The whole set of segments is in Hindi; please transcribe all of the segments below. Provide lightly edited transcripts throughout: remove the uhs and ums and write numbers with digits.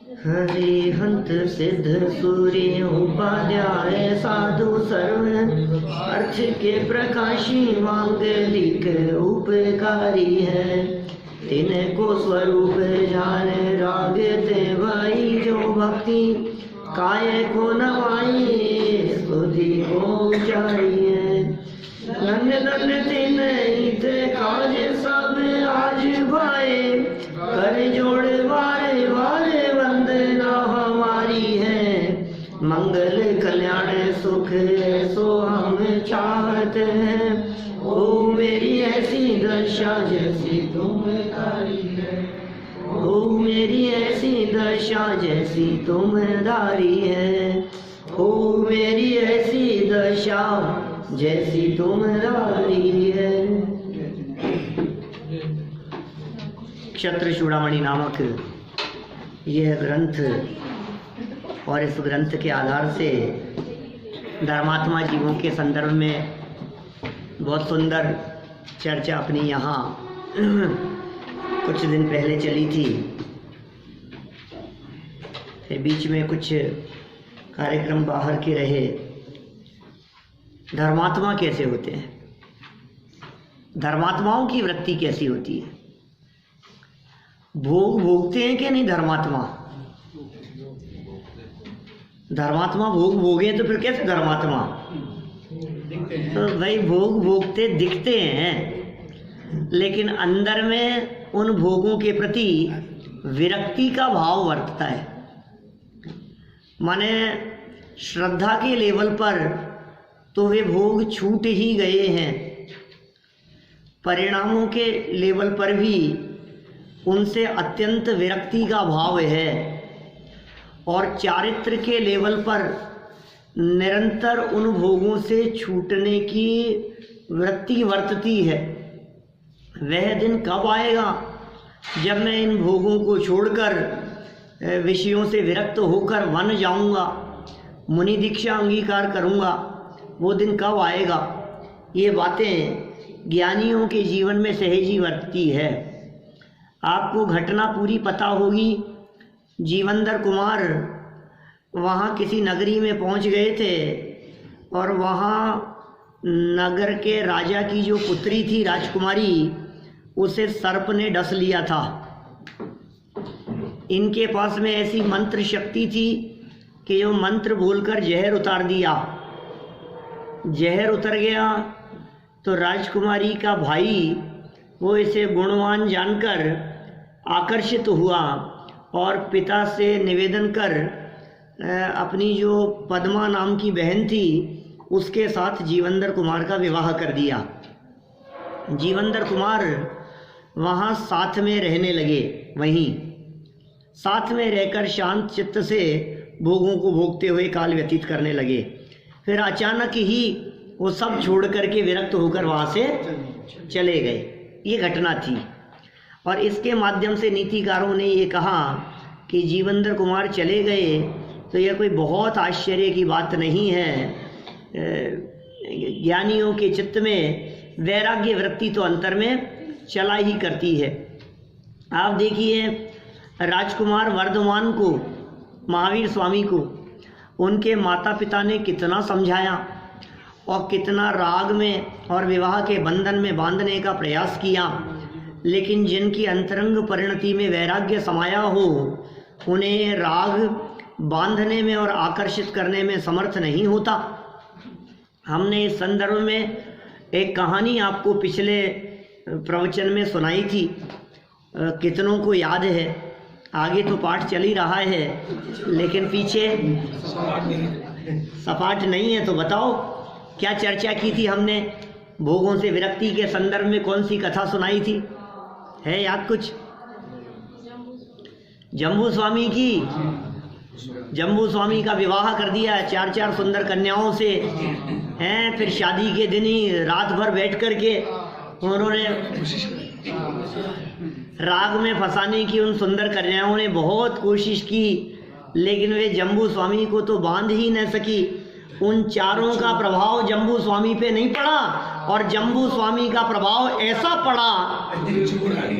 हरिहंत सिद्ध सूर्य उपाध्याय साधु सर्व अर्थ के प्रकाशी मांगलिक उपकारी है। तिनको स्वरूप जान राग ते भाई जो भक्ति काय को नवाई स्तुति को चाहिए। धन्य धन्य तिन हित काज सब आज भाए कर जोड़ वारे वारे वंदना हमारी है। मंगल कल्याण सुख सो हम चाहते हैं। ओ मेरी ऐसी दशा जैसी तुम्हारी है। ओ मेरी ऐसी दशा जैसी तुम्हारी है। ओ मेरी ऐसी दशा जैसी तुम्हारी है। क्षत्र चूड़ामणि नामक यह ग्रंथ और इस ग्रंथ के आधार से धर्मात्मा जीवों के संदर्भ में बहुत सुंदर चर्चा अपनी यहाँ कुछ दिन पहले चली थी। फिर बीच में कुछ कार्यक्रम बाहर के रहे। धर्मात्मा कैसे होते हैं, धर्मात्माओं की वृत्ति कैसी होती है, भोग भोगते हैं कि नहीं धर्मात्मा? धर्मात्मा भोग भोगे तो फिर कैसे धर्मात्मा? तो भाई भोग भोगते दिखते हैं, लेकिन अंदर में उन भोगों के प्रति विरक्ति का भाव वर्तता है। माने श्रद्धा के लेवल पर तो वे भोग छूट ही गए हैं, परिणामों के लेवल पर भी उनसे अत्यंत विरक्ति का भाव है, और चारित्र के लेवल पर निरंतर उन भोगों से छूटने की वृत्ति वर्तती है। वह दिन कब आएगा जब मैं इन भोगों को छोड़कर विषयों से विरक्त होकर वन जाऊंगा, मुनि दीक्षा अंगीकार करूंगा? वो दिन कब आएगा? ये बातें ज्ञानियों के जीवन में सहजी वर्तती है। आपको घटना पूरी पता होगी। जीवंदर कुमार वहाँ किसी नगरी में पहुँच गए थे, और वहाँ नगर के राजा की जो पुत्री थी राजकुमारी, उसे सर्प ने डस लिया था। इनके पास में ऐसी मंत्र शक्ति थी कि जो मंत्र बोलकर जहर उतार दिया। जहर उतर गया तो राजकुमारी का भाई वो इसे गुणवान जानकर आकर्षित हुआ और पिता से निवेदन कर अपनी जो पद्मा नाम की बहन थी उसके साथ जीवंदर कुमार का विवाह कर दिया। जीवंदर कुमार वहाँ साथ में रहने लगे, वहीं साथ में रहकर शांत चित्त से भोगों को भोगते हुए काल व्यतीत करने लगे। फिर अचानक ही वो सब छोड़ करके विरक्त होकर वहाँ से चले गए। ये घटना थी, और इसके माध्यम से नीतिकारों ने ये कहा कि जीवंदर कुमार चले गए तो यह कोई बहुत आश्चर्य की बात नहीं है। ज्ञानियों के चित्त में वैराग्य वृत्ति तो अंतर में चला ही करती है। आप देखिए राजकुमार वर्धमान को, महावीर स्वामी को, उनके माता पिता ने कितना समझाया और कितना राग में और विवाह के बंधन में बांधने का प्रयास किया, लेकिन जिनकी अंतरंग परिणति में वैराग्य समाया हो, उन्हें राग बांधने में और आकर्षित करने में समर्थ नहीं होता। हमने इस संदर्भ में एक कहानी आपको पिछले प्रवचन में सुनाई थी, कितनों को याद है? आगे तो पाठ चल ही रहा है, लेकिन पीछे सपाट नहीं है। तो बताओ क्या चर्चा की थी हमने? भोगों से विरक्ति के संदर्भ में कौन सी कथा सुनाई थी? है याद कुछ? जम्बू स्वामी की। जम्बू स्वामी का विवाह कर दिया 4-4 सुंदर कन्याओं से हैं। फिर शादी के दिन ही रात भर बैठ करके उन्होंने राग में फंसाने की उन सुंदर कन्याओं ने बहुत कोशिश की, लेकिन वे जम्बू स्वामी को तो बांध ही न सकी। उन चारों का प्रभाव जम्बू स्वामी पे नहीं पड़ा, और जम्बू स्वामी का प्रभाव ऐसा पड़ा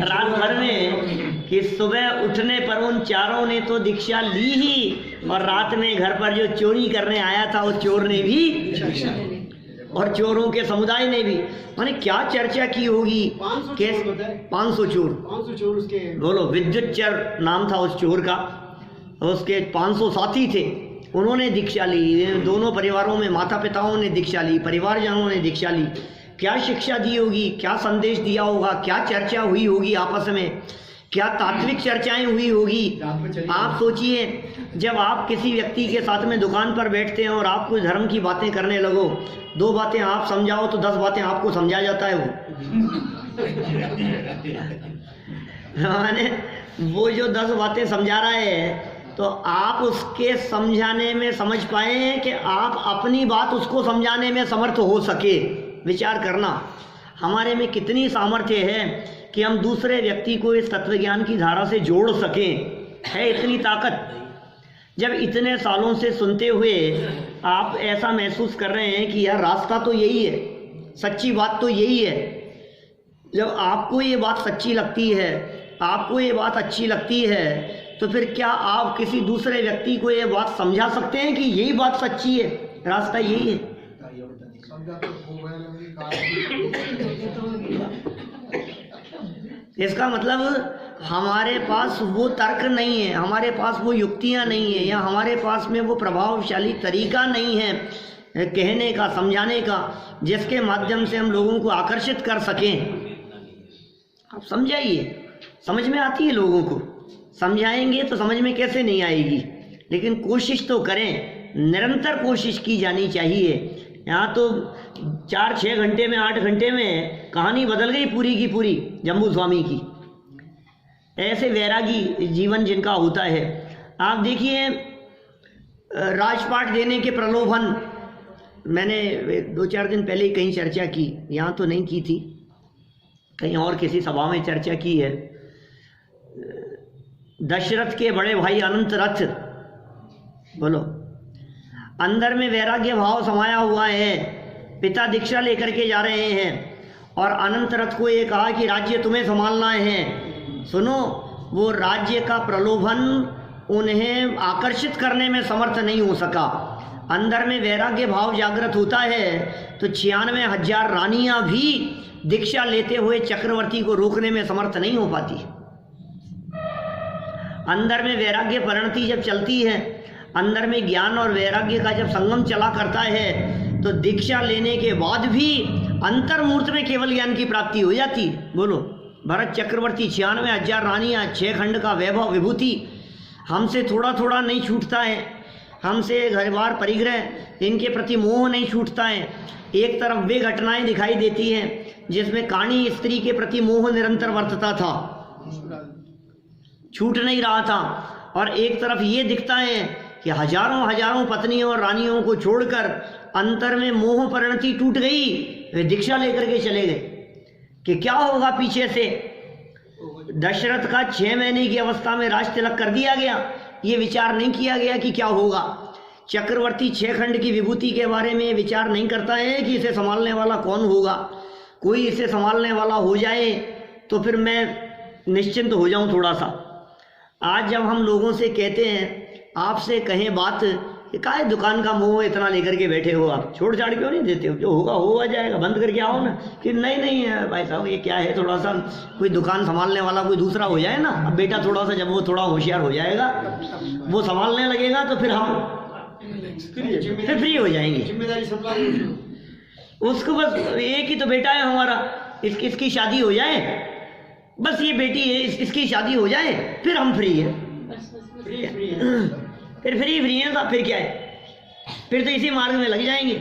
रात भर में कि सुबह उठने पर उन चारों ने तो दीक्षा ली ही, और रात में घर पर जो चोरी करने आया था उस चोर ने भी, और चोरों के समुदाय ने भी। माने क्या चर्चा की होगी। 500 चोर उसके, बोलो, विद्युत चर नाम था उस चोर का। उसके 500 साथी थे, उन्होंने दीक्षा ली। दोनों परिवारों में माता पिताओं ने दीक्षा ली, परिवारजनों ने दीक्षा ली। क्या शिक्षा दी होगी, क्या संदेश दिया होगा, क्या चर्चा हुई होगी आपस में, क्या तात्विक चर्चाएं हुई होगी। आप सोचिए, जब आप किसी व्यक्ति के साथ में दुकान पर बैठते हैं और आप कुछ धर्म की बातें करने लगो, 2 बातें आप समझाओ तो 10 बातें आपको समझा जाता है वो। माने वो जो 10 बातें समझा रहा है तो आप उसके समझाने में समझ पाए हैं कि आप अपनी बात उसको समझाने में समर्थ हो सके। विचार करना, हमारे में कितनी सामर्थ्य है कि हम दूसरे व्यक्ति को इस तत्वज्ञान की धारा से जोड़ सकें। है इतनी ताकत। जब इतने सालों से सुनते हुए आप ऐसा महसूस कर रहे हैं कि यार रास्ता तो यही है, सच्ची बात तो यही है, जब आपको ये बात सच्ची लगती है, आपको ये बात अच्छी लगती है, तो फिर क्या आप किसी दूसरे व्यक्ति को ये बात समझा सकते हैं कि यही बात सच्ची है, रास्ता यही है। इसका मतलब हमारे पास वो तर्क नहीं है, हमारे पास वो युक्तियां नहीं है, या हमारे पास में वो प्रभावशाली तरीका नहीं है कहने का, समझाने का, जिसके माध्यम से हम लोगों को आकर्षित कर सकें। आप समझाइए, समझ में आती है लोगों को, समझाएंगे तो समझ में कैसे नहीं आएगी, लेकिन कोशिश तो करें, निरंतर कोशिश की जानी चाहिए। यहाँ तो 4-6 घंटे में, 8 घंटे में कहानी बदल गई पूरी की पूरी जम्बू स्वामी की। ऐसे वैरागी जीवन जिनका होता है। आप देखिए, राजपाट देने के प्रलोभन, मैंने 2-4 दिन पहले ही कहीं चर्चा की, यहाँ तो नहीं की थी, कहीं और किसी सभा में चर्चा की है। दशरथ के बड़े भाई अनंत रथ, बोलो, अंदर में वैराग्य भाव समाया हुआ है। पिता दीक्षा लेकर के जा रहे हैं और अनंत रथ को ये कहा कि राज्य तुम्हें संभालना है। सुनो, वो राज्य का प्रलोभन उन्हें आकर्षित करने में समर्थ नहीं हो सका। अंदर में वैराग्य भाव जागृत होता है तो 96,000 रानियां भी दीक्षा लेते हुए चक्रवर्ती को रोकने में समर्थ नहीं हो पाती। अंदर में वैराग्य परिणति जब चलती है, अंदर में ज्ञान और वैराग्य का जब संगम चला करता है, तो दीक्षा लेने के बाद भी अंतर्मूर्त में केवल ज्ञान की प्राप्ति हो जाती। बोलो, भरत चक्रवर्ती 96,000 रानियां, 6 खंड का वैभव विभूति, हमसे थोड़ा थोड़ा नहीं छूटता है, हमसे घर बार परिग्रह, इनके प्रति मोह नहीं छूटता है। एक तरफ वे घटनाएं दिखाई देती हैं जिसमें काणी स्त्री के प्रति मोह निरंतर वर्तता था, छूट नहीं रहा था, और एक तरफ ये दिखता है कि हजारों पत्नियों और रानियों को छोड़कर अंतर में मोह परिणति टूट गई, वे दीक्षा लेकर के चले गए। कि क्या होगा पीछे से? दशरथ का 6 महीने की अवस्था में राज तिलक कर दिया गया, ये विचार नहीं किया गया कि क्या होगा। चक्रवर्ती 6 खंड की विभूति के बारे में विचार नहीं करता है कि इसे संभालने वाला कौन होगा। कोई इसे संभालने वाला हो जाए तो फिर मैं निश्चिंत हो जाऊं थोड़ा सा। आज जब हम लोगों से कहते हैं, आपसे कहें बात कि काहे दुकान का मोह इतना लेकर के बैठे हो, आप छोड़ छाड़ क्यों नहीं देते हो, जो होगा हो जाएगा, बंद करके आओ ना। कि नहीं है भाई साहब, ये क्या है, थोड़ा सा कोई दुकान संभालने वाला कोई दूसरा हो जाए ना। अब बेटा थोड़ा सा, जब वो थोड़ा होशियार हो जाएगा, वो संभालने लगेगा, तो फिर हम फिर फ्री हो जाएंगे। उसको बस एक ही तो बेटा है हमारा, इसकी शादी हो जाए, बस ये बेटी है, इसकी शादी हो जाए, फिर हम फ्री हैं। फिर फ्री हैं, तो फिर क्या है, फिर तो इसी मार्ग में लग जाएंगे।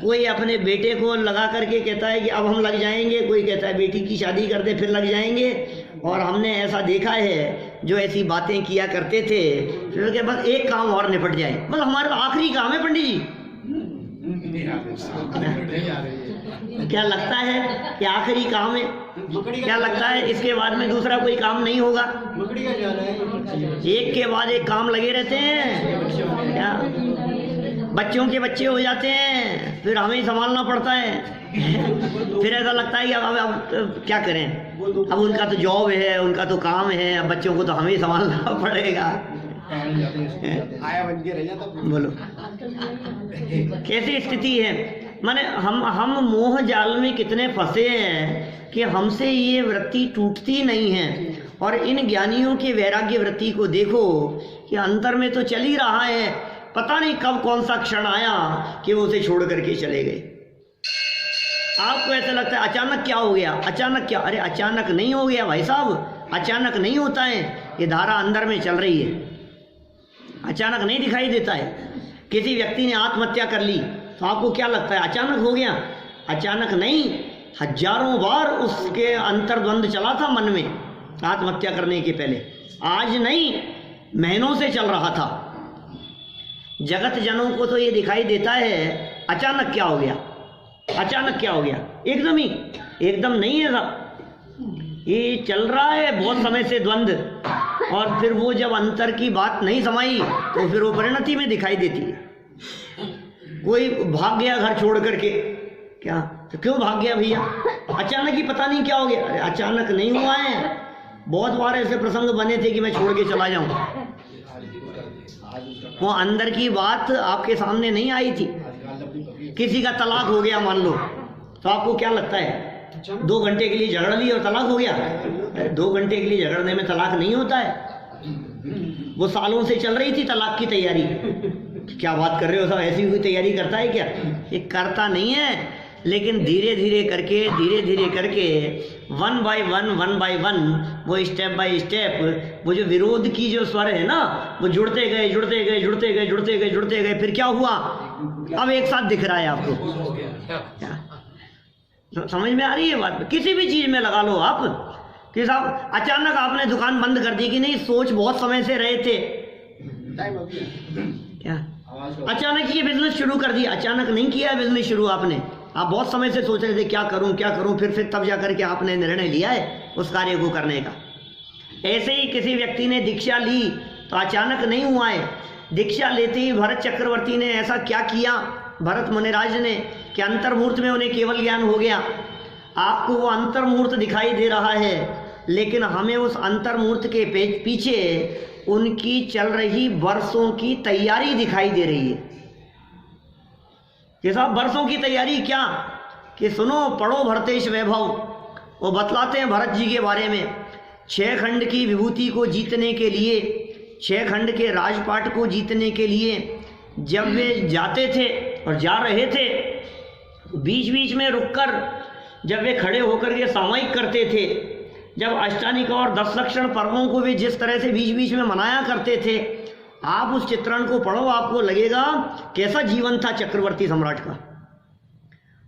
कोई अपने बेटे को लगा करके कहता है कि अब हम लग जाएंगे, कोई कहता है बेटी की शादी कर दे फिर लग जाएंगे। और हमने ऐसा देखा है जो ऐसी बातें किया करते थे, फिर के बस एक काम और निपट जाए, बस हमारा आखिरी काम है पंडित जी। क्या लगता है कि आखिरी काम है? क्या लगता है इसके बाद में दूसरा कोई काम नहीं होगा? एक के बाद एक काम लगे रहते हैं। क्या बच्चों के बच्चे हो जाते हैं, फिर हमें ही संभालना पड़ता है। फिर ऐसा लगता है कि अब क्या करें, अब उनका तो जॉब है, उनका तो काम है, अब बच्चों को तो हमें ही संभालना पड़ेगा। बोलो कैसी स्थिति है। माने हम मोह जाल में कितने फंसे हैं कि हमसे ये वृत्ति टूटती नहीं है। और इन ज्ञानियों के वैराग्य वृत्ति को देखो कि अंतर में तो चल ही रहा है, पता नहीं कब कौन सा क्षण आया कि वो उसे छोड़ करके चले गए। आपको ऐसा लगता है अचानक क्या हो गया, अचानक क्या, अरे अचानक नहीं हो गया भाई साहब, अचानक नहीं होता है। ये धारा अंदर में चल रही है, अचानक नहीं दिखाई देता है। किसी व्यक्ति ने आत्महत्या कर ली तो आपको क्या लगता है अचानक हो गया? अचानक नहीं, हजारों बार उसके अंतर्द्वंद चला था मन में आत्महत्या करने के पहले। आज नहीं, महीनों से चल रहा था। जगत जनों को तो ये दिखाई देता है अचानक क्या हो गया, अचानक क्या हो गया, एकदम ही एकदम नहीं है सब, ये चल रहा है बहुत समय से द्वंद। और फिर वो जब अंतर की बात नहीं समाई तो फिर वो परिणति में दिखाई देती है। कोई भाग गया घर छोड़ करके, क्या तो क्यों भाग गया भैया? अचानक ही पता नहीं क्या हो गया। अरे अचानक नहीं हुआ है, बहुत बार ऐसे प्रसंग बने थे कि मैं छोड़ के चला जाऊं, वो अंदर की बात आपके सामने नहीं आई थी। किसी का तलाक हो गया मान लो, तो आपको क्या लगता है 2 घंटे के लिए झगड़ ली और तलाक हो गया? 2 घंटे के लिए झगड़ने में तलाक नहीं होता है। वो सालों से चल रही थी तलाक की तैयारी। क्या बात कर रहे हो साहब, ऐसी कोई तैयारी करता है क्या? ये करता नहीं है, लेकिन धीरे धीरे करके वन बाय वन वो स्टेप बाय स्टेप वो जो विरोध की जो स्वर है ना, वो जुड़ते गए। फिर क्या हुआ? अब एक साथ दिख रहा है आपको। क्या समझ में आ रही है बात? किसी भी चीज में लगा लो आप कि साहब अचानक आपने दुकान बंद कर दी कि नहीं, सोच बहुत समय से रहे थे, क्या अचानक ये बिजनेस शुरू कर दिया? अचानक नहीं किया बिजनेस शुरू आपने, आप बहुत समय से सोच रहे थे क्या करूं, फिर तब जाकर के आपने निर्णय लिया है उस कार्य को करने का। ऐसे ही किसी व्यक्ति ने दीक्षा ली तो अचानक नहीं हुआ है। दीक्षा लेते ही भरत चक्रवर्ती ने ऐसा क्या किया, भरत मुनिराज ने, कि अंतर्मूर्त में उन्हें केवल ज्ञान हो गया। आपको वो अंतर्मूर्त दिखाई दे रहा है, लेकिन हमें उस अंतर्मूर्त के पीछे उनकी चल रही वर्षों की तैयारी दिखाई दे रही है। ये सब वर्षों की तैयारी क्या कि सुनो, पढ़ो भरतेश वैभव, वो बतलाते हैं भरत जी के बारे में। 6 खंड की विभूति को जीतने के लिए, 6 खंड के राजपाट को जीतने के लिए जब वे जाते थे और जा रहे थे, बीच बीच में रुककर जब वे खड़े होकर के सामयिक करते थे, जब अष्टानिका और 10 लक्षण पर्वों को वे जिस तरह से बीच बीच में मनाया करते थे, आप उस चित्रण को पढ़ो, आपको लगेगा कैसा जीवन था चक्रवर्ती सम्राट का।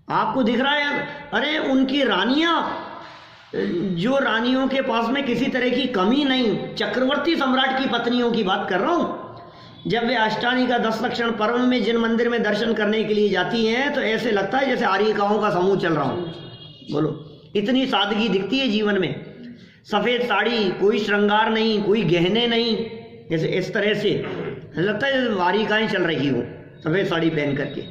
आपको दिख रहा है, अरे उनकी रानियां, जो रानियों के पास में किसी तरह की कमी नहीं, चक्रवर्ती सम्राट की पत्नियों की बात कर रहा हूं। जब वे अष्टानिका 10 लक्षण पर्व में जिन मंदिर में दर्शन करने के लिए जाती हैं तो ऐसे लगता है जैसे आर्यिकाओं का समूह चल रहा हूं। बोलो, इतनी सादगी दिखती है जीवन में। सफेद साड़ी, कोई श्रृंगार नहीं, कोई गहने नहीं, जैसे इस तरह से लगता है जैसे वारिकाएं चल रही हो सफेद साड़ी पहन करके।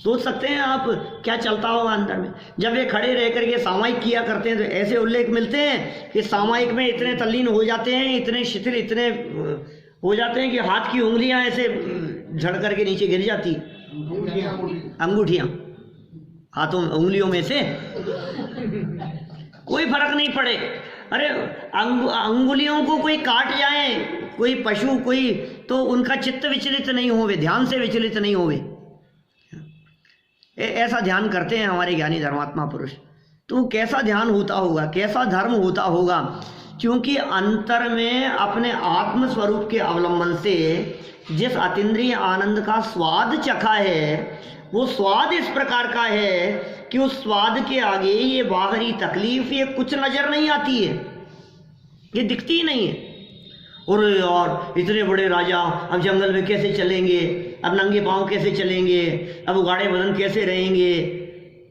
सोच सकते हैं आप क्या चलता होगा अंदर में। जब वे खड़े रह करके सामायिक किया करते हैं तो ऐसे उल्लेख मिलते हैं कि सामायिक में इतने तल्लीन हो जाते हैं, इतने शिथिल, इतने हो जाते हैं कि हाथ की उंगलियां ऐसे झड़ करके नीचे गिर जाती, अंगूठियां हाथों उंगलियों में से कोई फर्क नहीं पड़े। अरे अंगुलियों को कोई काट जाए, कोई पशु, कोई, तो उनका चित्त विचलित नहीं होवे, ध्यान से विचलित नहीं होवे। ऐसा ध्यान करते हैं हमारे ज्ञानी धर्मात्मा पुरुष। तो कैसा ध्यान होता होगा, कैसा धर्म होता होगा, क्योंकि अंतर में अपने आत्म स्वरूप के अवलंबन से जिस अतीन्द्रिय आनंद का स्वाद चखा है, वो स्वाद इस प्रकार का है कि उस स्वाद के आगे ये बाहरी तकलीफ ये कुछ नजर नहीं आती है, ये दिखती ही नहीं है। और यार इतने बड़े राजा अब जंगल में कैसे चलेंगे, अब नंगे पांव कैसे चलेंगे, अब उगाड़े बदन कैसे रहेंगे,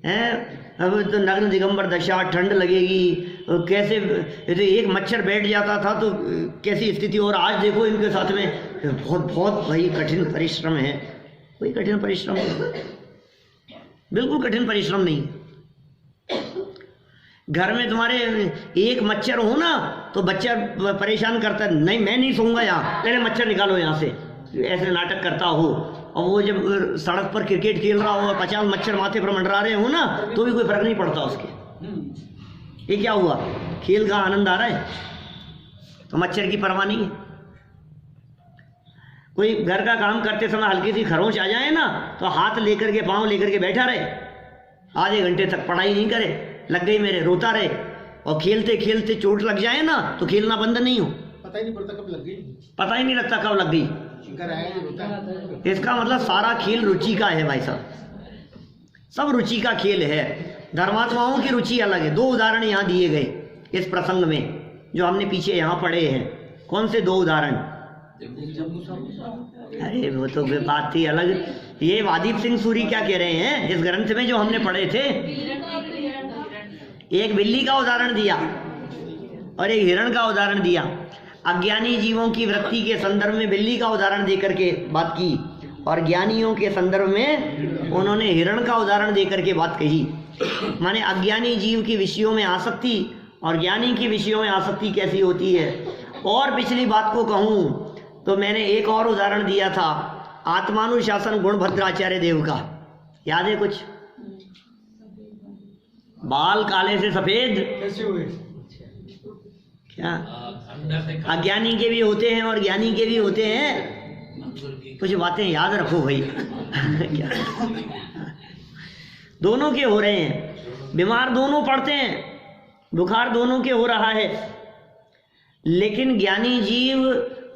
हैं, अब तो नग्न दिगंबर दशा, ठंड लगेगी, कैसे एक मच्छर बैठ जाता था तो कैसी स्थिति। और आज देखो इनके साथ में बहुत बहुत भाई कठिन परिश्रम है, कोई कठिन परिश्रम बिल्कुल कठिन परिश्रम नहीं। घर में तुम्हारे एक मच्छर हो ना तो बच्चा परेशान करता है, नहीं मैं नहीं सोऊंगा यहाँ, पहले मच्छर निकालो यहाँ से, ऐसे नाटक करता हो। और वो जब सड़क पर क्रिकेट खेल रहा हो और 50 मच्छर माथे पर मंडरा रहे हो ना तो भी कोई फर्क नहीं पड़ता उसके। ये क्या हुआ, खेल का आनंद आ रहा है तो मच्छर की परवाह नहीं है। कोई घर का काम करते समय हल्की सी खरोंच आ जाए ना तो हाथ लेकर के पाँव लेकर के बैठा रहे, आधे घंटे तक पढ़ाई नहीं करे, लग गई मेरे, रोता रहे। और खेलते खेलते चोट लग जाए ना तो खेलना बंद नहीं हो, पता ही नहीं पड़ता कब लग गई, पता ही नहीं लगता कब लग गई। इसका मतलब सारा खेल रुचि का है भाई साहब, सब रुचि का खेल है। धर्मात्माओं की रुचि अलग है। 2 उदाहरण यहाँ दिए गए इस प्रसंग में जो हमने पीछे यहाँ पढ़े हैं। कौन से 2 उदाहरण? अरे वो तो बात थी अलग। ये वादीप सिंह सूरी क्या कह रहे हैं इस ग्रंथ में जो हमने पढ़े थे, एक बिल्ली का उदाहरण दिया और एक हिरण का उदाहरण दिया। अज्ञानी जीवों की वृत्ति के संदर्भ में बिल्ली का उदाहरण देकर के बात की और ज्ञानियों के संदर्भ में उन्होंने हिरण का उदाहरण देकर के बात कही। माने अज्ञानी जीव की विषयों में आसक्ति और ज्ञानी की विषयों में आसक्ति कैसी होती है। और पिछली बात को कहूँ तो मैंने एक और उदाहरण दिया था आत्मानुशासन गुण भद्राचार्य देव का, याद है कुछ? बाल काले से सफेद कैसे हुए? क्या अज्ञानी के भी होते हैं और ज्ञानी के भी होते हैं, कुछ बातें याद रखो भाई। क्या दोनों के हो रहे हैं, बीमार दोनों पड़ते हैं, बुखार दोनों के हो रहा है। लेकिन ज्ञानी जीव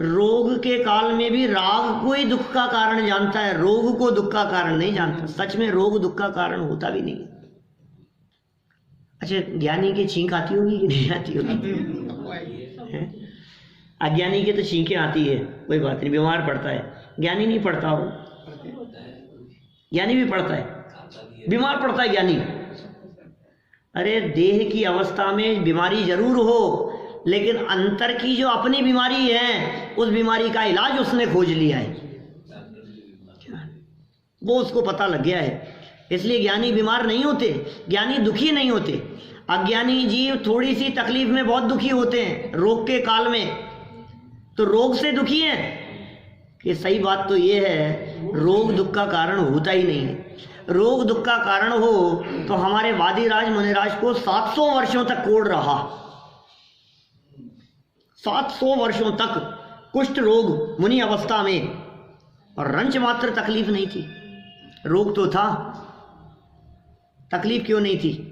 रोग के काल में भी राग को ही दुख का कारण जानता है, रोग को दुख का कारण नहीं जानता। सच में रोग दुख का कारण होता भी नहीं। अच्छा, ज्ञानी की छींक आती होगी कि नहीं आती होगी? अज्ञानी के तो छींकें आती है, कोई बात नहीं, बीमार पड़ता है। ज्ञानी नहीं पड़ता हो, ज्ञानी भी पड़ता है, बीमार पड़ता है ज्ञानी। अरे देह की अवस्था में बीमारी जरूर हो लेकिन अंतर की जो अपनी बीमारी है उस बीमारी का इलाज उसने खोज लिया है, वो उसको पता लग गया है। इसलिए ज्ञानी बीमार नहीं होते, ज्ञानी दुखी नहीं होते। अज्ञानी जीव थोड़ी सी तकलीफ में बहुत दुखी होते हैं रोग के काल में, तो रोग से दुखी हैं कि सही बात तो ये है रोग दुख का कारण होता ही नहीं है। रोग दुख का कारण हो तो हमारे वादीराज मुनिराज को 700 वर्षों तक कोड़ रहा, 700 वर्षों तक कुष्ठ रोग मुनि अवस्था में, और रंच मात्र तकलीफ नहीं थी। रोग तो था, तकलीफ क्यों नहीं थी?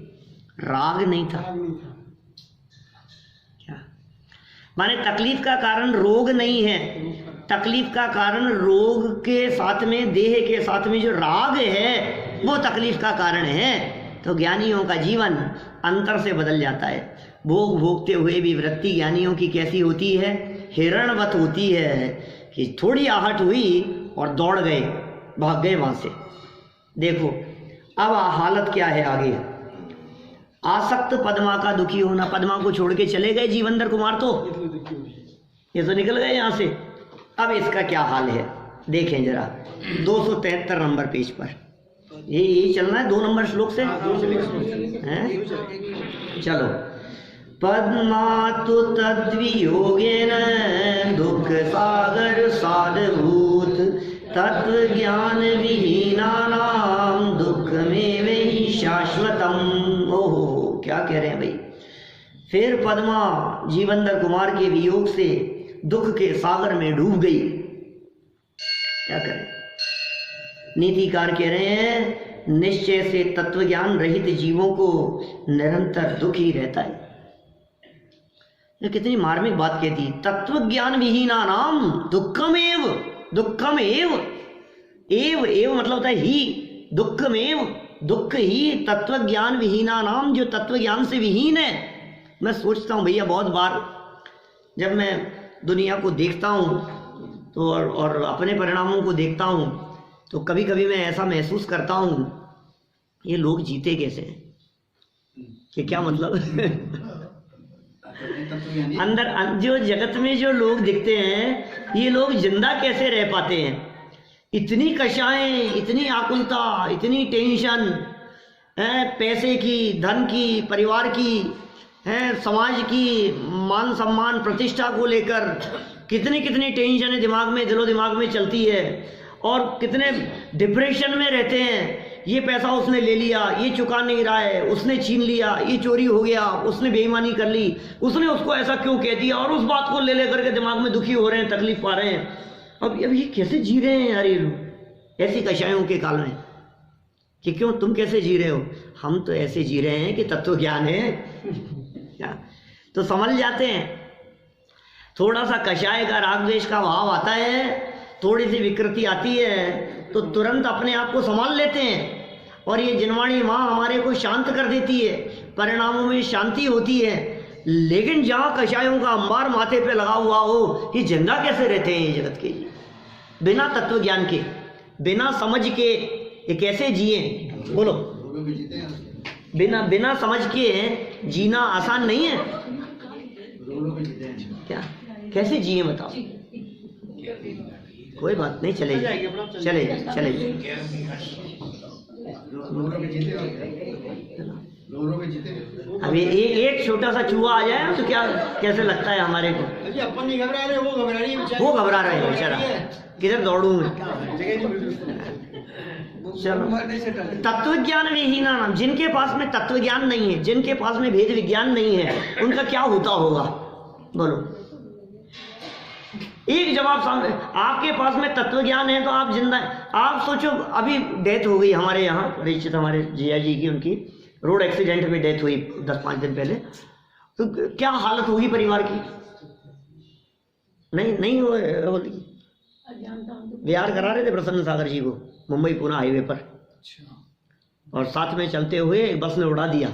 राग नहीं था। क्या माने तकलीफ का कारण रोग नहीं है, तकलीफ का कारण रोग के साथ में, देह के साथ में जो राग है वो तकलीफ का कारण है। तो ज्ञानियों का जीवन अंतर से बदल जाता है। भोग भोगते हुए भी वृत्ति ज्ञानियों की कैसी होती है? हिरणवत होती है कि थोड़ी आहट हुई और दौड़ गए, भाग गए वहां से। देखो अब हालत क्या है आगे। आसक्त पद्मा का दुखी होना, पद्मा को छोड़ के चले गए जीवंदर कुमार, तो ये तो निकल गए यहाँ से। अब इसका क्या हाल है देखें जरा, 273 नंबर पेज पर। यही चलना है 2 नंबर श्लोक से हैं? चलो। पद्मातु तद्वियोगेन दुख सागर साधभूत तत्व ज्ञान विहीनानां दुःखमेवैहि शाश्वतम्। ओहो, क्या कह रहे हैं भाई। फिर पद्मा जीवंदर कुमार के वियोग से दुख के सागर में डूब गई। क्या करें? नीतिकार कह रहे हैं निश्चय से तत्व ज्ञान रहित जीवों को निरंतर दुख ही रहता है। ये कितनी मार्मिक बात कहती है। तत्व ज्ञान विहीना नाम दुखमेव, दुखमेव, एव एव मतलब होता है ही, दुखमेव, दुख ही तत्व ज्ञान विहीना नाम, जो तत्व ज्ञान से विहीन है। मैं सोचता हूँ भैया बहुत बार जब मैं दुनिया को देखता हूँ तो और अपने परिणामों को देखता हूँ तो कभी कभी मैं ऐसा महसूस करता हूँ ये लोग जीते कैसे हैं, कि क्या मतलब अंदर जो जगत में जो लोग दिखते हैं ये लोग जिंदा कैसे रह पाते हैं। इतनी कषाएं, इतनी आकुलता, इतनी टेंशन, पैसे की, धन की, परिवार की, समाज की, मान सम्मान, प्रतिष्ठा को लेकर कितनी कितनी टेंशन दिमाग में, दिलो दिमाग में चलती है, और कितने डिप्रेशन में रहते हैं। ये पैसा उसने ले लिया, ये चुका नहीं रहा है, उसने छीन लिया, ये चोरी हो गया, उसने बेईमानी कर ली, उसने उसको ऐसा क्यों कह दिया, और उस बात को ले लेकर के दिमाग में दुखी हो रहे हैं, तकलीफ पा रहे हैं। अब ये कैसे जी रहे हैं यार ये लोग ऐसी कषायों के काल में? कि क्यों तुम कैसे जी रहे हो? हम तो ऐसे जी रहे हैं कि तत्व ज्ञान है क्या, तो समझ जाते हैं। थोड़ा सा कषाय का, राग द्वेष का भाव आता है, थोड़ी सी विकृति आती है, तो तुरंत अपने आप को संभाल लेते हैं, और ये जिनवाणी माँ हमारे को शांत कर देती है, परिणामों में शांति होती है। लेकिन जहाँ कषायों का अंबार माथे पे लगा हुआ हो, ये जिंदा कैसे रहते हैं ये जगत के? बिना तत्व ज्ञान के, बिना समझ के ये कैसे जिए? बोलो, बिना समझ के जीना आसान नहीं है क्या? कैसे जिए बताओ? कोई बात नहीं, चलेगी। अभी एक छोटा सा चूहा आ जाए तो क्या कैसे लगता है हमारे को? अपन नहीं घबरा रहे, वो घबरा रहे हैं बेचारा, किधर दौड़ूं मैं? चलो, तत्व ज्ञान विहीना नाम, जिनके पास में तत्व ज्ञान नहीं है, जिनके पास में भेद विज्ञान नहीं है, उनका क्या होता होगा? बोलो, एक जवाब सामने। आपके पास में तत्व ज्ञान है तो आप जिंदा हैं। आप सोचो, अभी डेथ हो गई हमारे यहाँ परिचित, हमारे जिया जी की, उनकी रोड एक्सीडेंट में डेथ हुई 10-5 दिन पहले, तो क्या हालत होगी परिवार की? नहीं होगी। बिहार करा रहे थे प्रसन्न सागर जी को मुंबई पुणे हाईवे पर, और साथ में चलते हुए बस ने उड़ा दिया,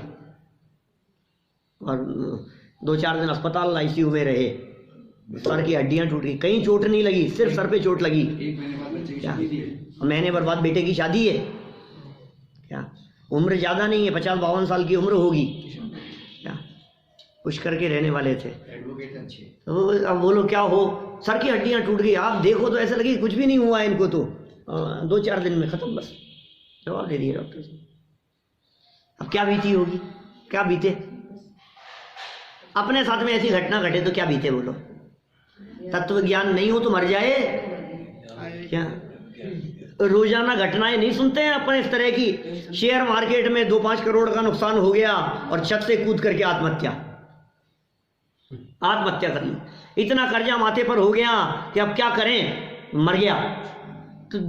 और 2-4 दिन अस्पताल आईसीयू में रहे। सर की हड्डियां टूट गई, कहीं चोट नहीं लगी, सिर्फ सर पे चोट लगी। क्या महीने भर बाद बेटे की शादी है क्या? उम्र ज्यादा नहीं है, 50-52 साल की उम्र होगी क्या? कुछ करके रहने वाले थे। तो अब बोलो क्या हो, सर की हड्डियां टूट गई, आप देखो तो ऐसा लगे कुछ भी नहीं हुआ इनको, तो 2-4 दिन में खत्म, बस जवाब दे दिए डॉक्टर से। अब क्या बीती होगी, क्या बीते? अपने साथ में ऐसी घटना घटे तो क्या बीते? बोलो, तत्व ज्ञान नहीं हो तो मर जाए क्या? रोजाना घटनाएं नहीं सुनते हैं अपन इस तरह की? शेयर मार्केट में 2-5 करोड़ का नुकसान हो गया और छत से कूद करके आत्महत्या कर ली। इतना कर्जा माथे पर हो गया कि अब क्या करें, मर गया। तो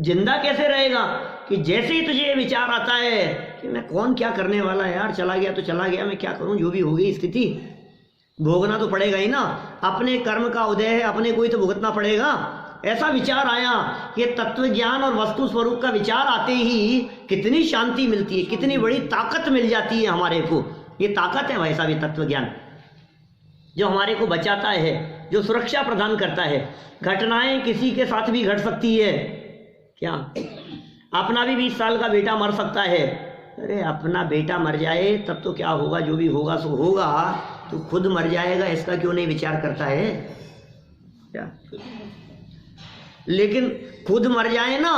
जिंदा कैसे रहेगा? कि जैसे ही तुझे विचार आता है कि मैं कौन क्या करने वाला है यार, चला गया तो चला गया, मैं क्या करूं, जो भी हो गई स्थिति, भोगना तो पड़ेगा ही ना, अपने कर्म का उदय है, अपने को ही तो भुगतना पड़ेगा। ऐसा विचार आया कि तत्व ज्ञान और वस्तु स्वरूप का विचार आते ही कितनी शांति मिलती है, कितनी बड़ी ताकत मिल जाती है हमारे को। ये ताकत है भाई साहब, ये तत्व ज्ञान जो हमारे को बचाता है, जो सुरक्षा प्रदान करता है। घटनाएं किसी के साथ भी घट सकती है क्या? अपना भी 20 साल का बेटा मर सकता है। अरे अपना बेटा मर जाए तब तो क्या होगा, जो भी होगा सो होगा, तो खुद मर जाएगा इसका क्यों नहीं विचार करता है क्या? लेकिन खुद मर जाए ना,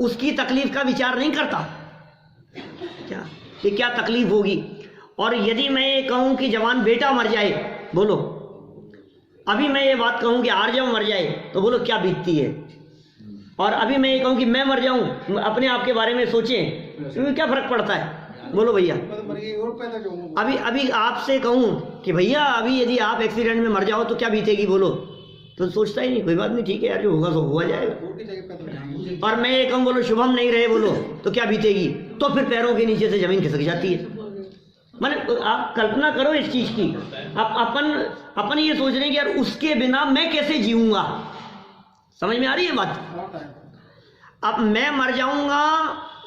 उसकी तकलीफ का विचार नहीं करता क्या, कि क्या तकलीफ होगी। और यदि मैं ये कहूं कि जवान बेटा मर जाए, बोलो, अभी मैं ये बात कहूं कि आर्यव मर जाए, तो बोलो क्या बीतती है। और अभी मैं ये कहूं कि मैं मर जाऊं, अपने आप के बारे में सोचें, तो क्या फर्क पड़ता है? बोलो भैया। अभी आपसे कहूं कि भैया अभी यदि आप एक्सीडेंट में मर जाओ तो क्या बीतेगी, बोलो, तो सोचता ही नहीं, कोई बात नहीं, ठीक है यार, जो होगा सो हुआ जाएगा। और मैं ये कहूं बोलो शुभम नहीं रहे, बोलो, तो क्या बीतेगी? तो फिर पैरों के नीचे से जमीन खिसक जाती है। मैंने आप कल्पना करो इस चीज की। अपन ये सोच रहे हैं कि यार उसके बिना मैं कैसे जीऊंगा। समझ में आ रही है बात? अब मैं मर जाऊंगा